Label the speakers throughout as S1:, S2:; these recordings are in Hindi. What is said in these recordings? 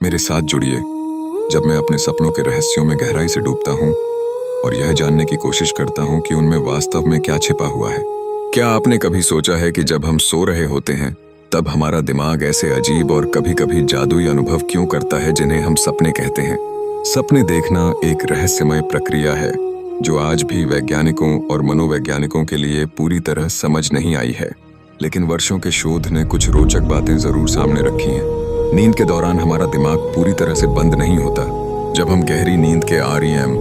S1: मेरे साथ जुड़िए जब मैं अपने सपनों के रहस्यों में गहराई से डूबता हूँ और यह जानने की कोशिश करता हूँ कि उनमें वास्तव में क्या छिपा हुआ है। क्या आपने कभी सोचा है कि जब हम सो रहे होते हैं तब हमारा दिमाग ऐसे अजीब और कभी-कभी जादुई अनुभव क्यों करता है जिन्हें हम सपने कहते हैं। सपने देखना एक रहस्यमय प्रक्रिया है जो आज भी वैज्ञानिकों और मनोवैज्ञानिकों के लिए पूरी तरह समझ नहीं आई है, लेकिन वर्षों के शोध ने कुछ रोचक बातें जरूर सामने रखी हैं। नींद के दौरान हमारा दिमाग पूरी तरह से बंद नहीं होता। जब हम गहरी नींद के REM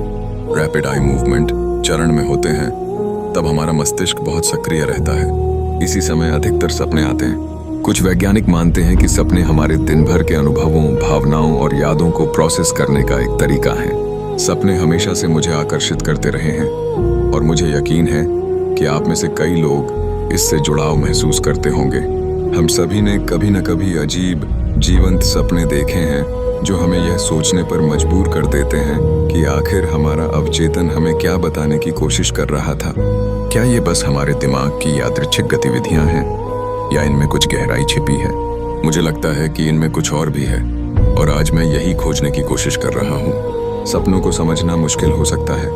S1: रैपिड आई मूवमेंट चरण में होते हैं तब हमारा मस्तिष्क बहुत सक्रिय रहता है। इसी समय अधिकतर सपने आते हैं। कुछ वैज्ञानिक मानते हैं कि सपने हमारे दिन भर के अनुभवों, भावनाओं और यादों को प्रोसेस करने का एक तरीका है। सपने हमेशा से मुझे आकर्षित करते रहे हैं और मुझे यकीन है कि आप में से कई लोग इससे जुड़ाव महसूस करते होंगे। हम सभी ने कभी न कभी अजीब जीवंत सपने देखे हैं जो हमें यह सोचने पर मजबूर कर देते हैं कि आखिर हमारा अवचेतन हमें क्या बताने की कोशिश कर रहा था। क्या ये बस हमारे दिमाग की यादृच्छिक गतिविधियां हैं या इनमें कुछ गहराई छिपी है? मुझे लगता है कि इनमें कुछ और भी है और आज मैं यही खोजने की कोशिश कर रहा हूँ। सपनों को समझना मुश्किल हो सकता है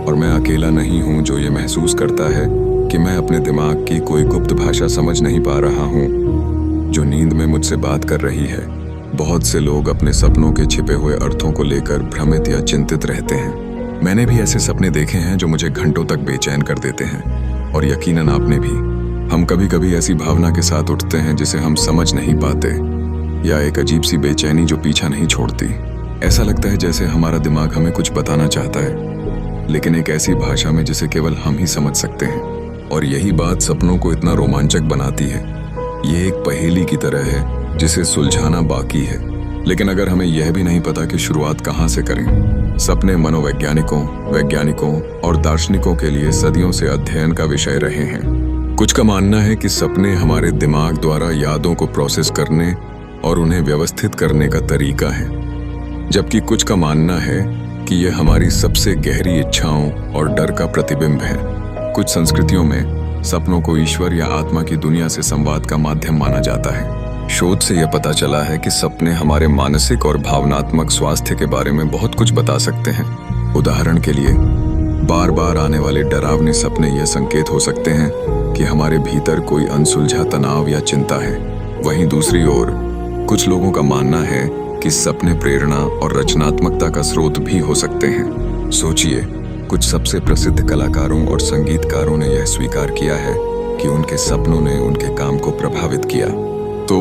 S1: और मैं अकेला नहीं हूँ जो ये महसूस करता है कि मैं अपने दिमाग की कोई गुप्त भाषा समझ नहीं पा रहा हूँ जो नींद में मुझसे बात कर रही है। बहुत से लोग अपने सपनों के छिपे हुए अर्थों को लेकर भ्रमित या चिंतित रहते हैं। मैंने भी ऐसे सपने देखे हैं जो मुझे घंटों तक बेचैन कर देते हैं और यकीनन आपने भी। हम कभी कभी ऐसी भावना के साथ उठते हैं जिसे हम समझ नहीं पाते या एक अजीब सी बेचैनी जो पीछा नहीं छोड़ती। ऐसा लगता है जैसे हमारा दिमाग हमें कुछ बताना चाहता है, लेकिन एक ऐसी भाषा में जिसे केवल हम ही समझ सकते हैं। और यही बात सपनों को इतना रोमांचक बनाती है। ये एक पहेली की तरह है जिसे सुलझाना बाकी है, लेकिन अगर हमें यह भी नहीं पता कि शुरुआत कहाँ से करें। सपने मनोवैज्ञानिकों, वैज्ञानिकों और दार्शनिकों के लिए सदियों से अध्ययन का विषय रहे हैं। कुछ का मानना है कि सपने हमारे दिमाग द्वारा यादों को प्रोसेस करने और उन्हें व्यवस्थित करने का तरीका है, जबकि कुछ का मानना है कि यह हमारी सबसे गहरी इच्छाओं और डर का प्रतिबिंब है। कुछ संस्कृतियों में सपनों को ईश्वर या आत्मा की दुनिया से संवाद का माध्यम माना जाता है। शोध से यह पता चला है कि सपने हमारे मानसिक और भावनात्मक स्वास्थ्य के बारे में बहुत कुछ बता सकते हैं। उदाहरण के लिए, बार बार आने वाले डरावने सपने यह संकेत हो सकते हैं कि हमारे भीतर कोई अनसुलझा तनाव या चिंता है। वहीं दूसरी ओर कुछ लोगों का मानना है कि सपने प्रेरणा और रचनात्मकता का स्रोत भी हो सकते हैं। सोचिए, कुछ सबसे प्रसिद्ध कलाकारों और संगीतकारों ने यह स्वीकार किया है कि उनके सपनों ने उनके काम को प्रभावित किया। तो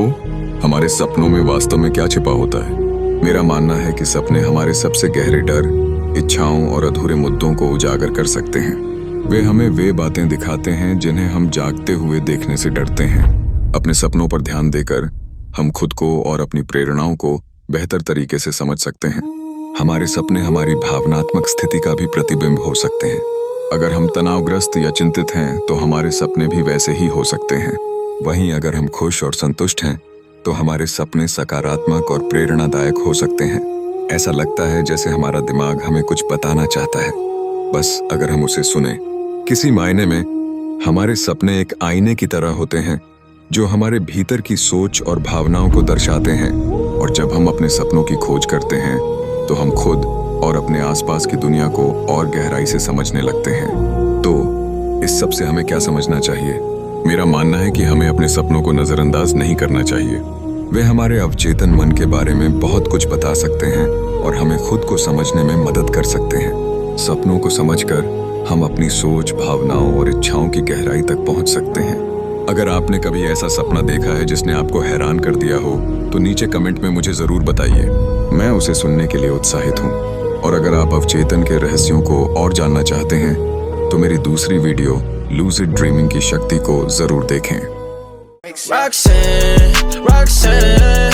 S1: हमारे सपनों में वास्तव में क्या छिपा होता है? मेरा मानना है कि सपने हमारे सबसे गहरे डर, इच्छाओं और अधूरे मुद्दों को उजागर कर सकते हैं। वे हमें वे बातें दिखाते हैं जिन्हें हम जागते हुए देखने से डरते हैं। अपने सपनों पर ध्यान देकर हम खुद को और अपनी प्रेरणाओं को बेहतर तरीके से समझ सकते हैं। हमारे सपने हमारी भावनात्मक स्थिति का भी प्रतिबिंब हो सकते हैं। अगर हम तनावग्रस्त या चिंतित हैं तो हमारे सपने भी वैसे ही हो सकते हैं। वहीं अगर हम खुश और संतुष्ट हैं तो हमारे सपने सकारात्मक और प्रेरणादायक हो सकते हैं। ऐसा लगता है जैसे हमारा दिमाग हमें कुछ बताना चाहता है, बस अगर हम उसे सुने। किसी मायने में हमारे सपने एक आईने की तरह होते हैं जो हमारे भीतर की सोच और भावनाओं को दर्शाते हैं। और जब हम अपने सपनों की खोज करते हैं तो हम खुद और अपने आसपास की दुनिया को और गहराई से समझने लगते हैं। तो इस सब से हमें क्या समझना चाहिए? मेरा मानना है कि हमें अपने सपनों को नजरअंदाज नहीं करना चाहिए। वे हमारे अवचेतन मन के बारे में बहुत कुछ बता सकते हैं और हमें खुद को समझने में मदद कर सकते हैं। सपनों को समझकर हम अपनी सोच, भावनाओं और इच्छाओं की गहराई तक पहुंच सकते हैं। अगर आपने कभी ऐसा सपना देखा है जिसने आपको हैरान कर दिया हो तो नीचे कमेंट में मुझे जरूर बताइए। मैं उसे सुनने के लिए उत्साहित हूँ। और अगर आप अवचेतन के रहस्यों को और जानना चाहते हैं तो मेरी दूसरी वीडियो लूसिड ड्रीमिंग की शक्ति को जरूर देखें।
S2: Roxanne, Roxanne